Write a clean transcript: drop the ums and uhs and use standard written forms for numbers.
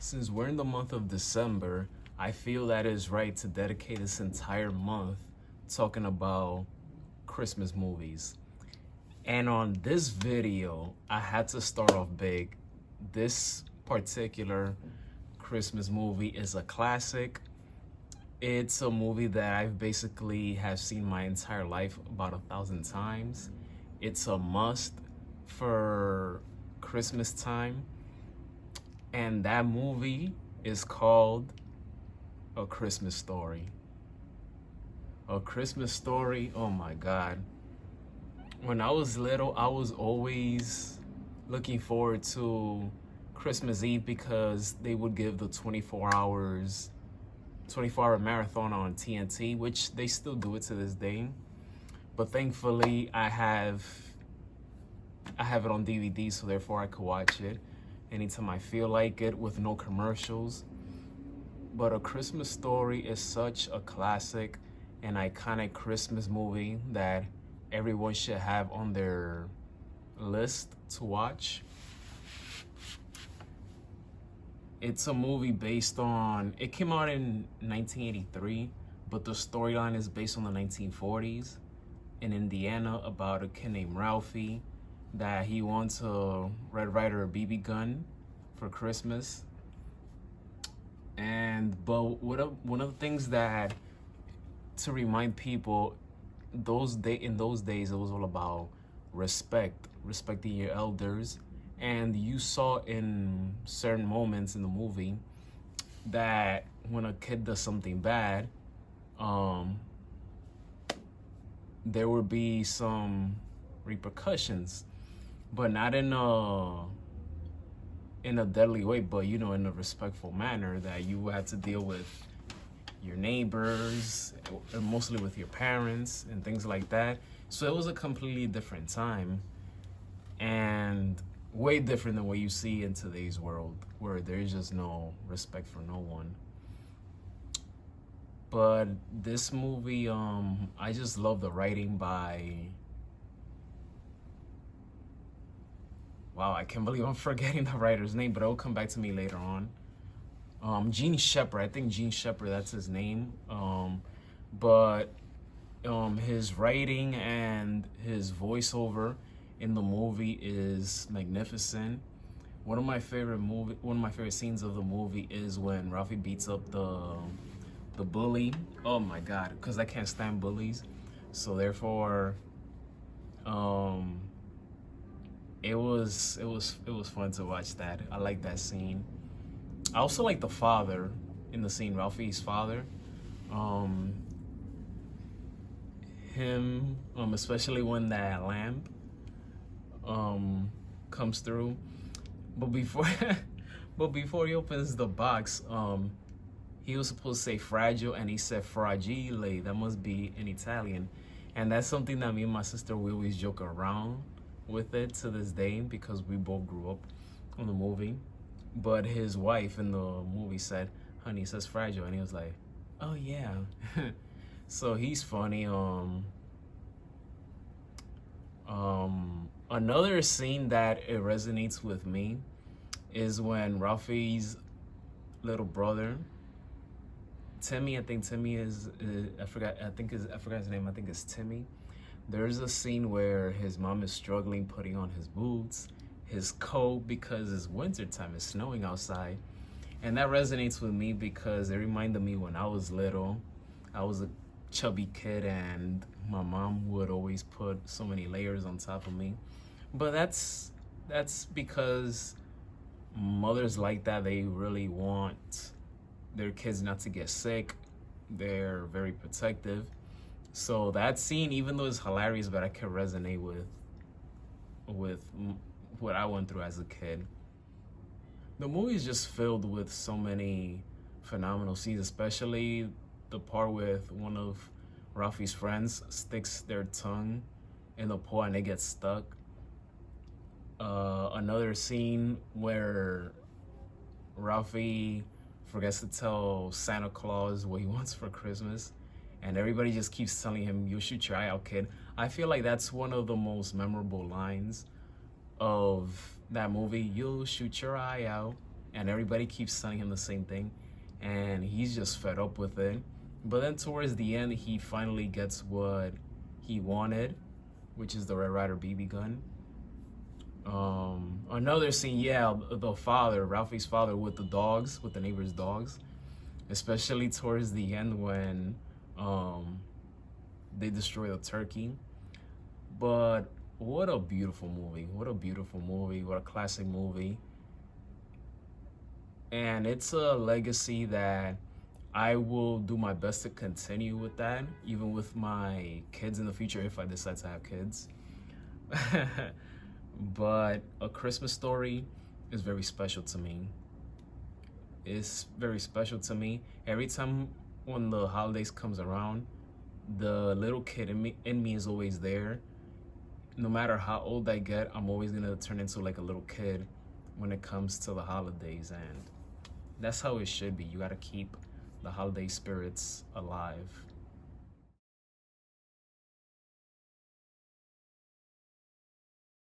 Since we're in the month of December, I feel that it is right to dedicate this entire month talking about Christmas movies. And on this video, I had to start off big. This particular Christmas movie is a classic. It's a movie that I've basically have seen my entire life about 1,000 times. It's a must for Christmas time. And that movie is called A Christmas Story. A Christmas Story, oh my God. When I was little, I was always looking forward to Christmas Eve because they would give the 24-hour marathon on TNT, which they still do it to this day. But thankfully, I have it on DVD, so therefore I could watch it anytime I feel like it with no commercials. But A Christmas Story is such a classic and iconic Christmas movie that everyone should have on their list to watch. It's a movie it came out in 1983, but the storyline is based on the 1940s in Indiana about a kid named Ralphie that he wants a Red Ryder BB gun for Christmas. But one of the things that, to remind people, in those days it was all about respecting your elders. And you saw in certain moments in the movie that when a kid does something bad, there would be some repercussions, but not in a deadly way, but in a respectful manner that you had to deal with your neighbors, and mostly with your parents and things like that. So it was a completely different time and way different than what you see in today's world, where there's just no respect for no one. But this movie, I just love the writing by, wow, I can't believe I'm forgetting the writer's name, but it'll come back to me later on. Gene Shepard, I think Gene Shepard, that's his name. But his writing and his voiceover in the movie is magnificent. One of my favorite scenes of the movie is when Ralphie beats up the bully. Oh my God, because I can't stand bullies. So therefore, it was fun to watch that. I like that scene. I also like the father in the scene, Ralphie's father. Especially when that lamp comes through. But before he opens the box, he was supposed to say fragile, and he said fragile. That must be in Italian. And that's something that me and my sister, we always joke around with it to this day because we both grew up on the movie. But his wife in the movie said, honey, it says fragile. And he was like, oh yeah. So he's funny. Another scene that it resonates with me is when Ralphie's little brother, Timmy, I forgot his name, I think it's Timmy. There's a scene where his mom is struggling putting on his boots, his coat, because it's wintertime, it's snowing outside. And that resonates with me because it reminded me when I was little. I was a chubby kid and my mom would always put so many layers on top of me. But that's because mothers like that, they really want their kids not to get sick. They're very protective. So that scene, even though it's hilarious, but I can resonate with what I went through as a kid. The movie is just filled with so many phenomenal scenes, especially the part with one of Ralphie's friends sticks their tongue in the pool and they get stuck. Another scene where Ralphie forgets to tell Santa Claus what he wants for Christmas, and everybody just keeps telling him, "You shoot your eye out, kid." I feel like that's one of the most memorable lines of that movie. You'll shoot your eye out. and everybody keeps telling him the same thing, and he's just fed up with it. But then towards the end, he finally gets what he wanted, which is the Red Ryder BB gun. Another scene, yeah, the father, Ralphie's father, with the dogs, with the neighbor's dogs, especially towards the end when they destroy the turkey. But what a beautiful movie! What a beautiful movie! What a classic movie! And it's a legacy that I will do my best to continue with that, even with my kids in the future if I decide to have kids. But A Christmas Story is very special to me. It's very special to me. Every time when the holidays comes around, the little kid in me is always there. No matter how old I get, I'm always gonna turn into like a little kid when it comes to the holidays, and that's how it should be. You gotta keep the holiday spirits alive.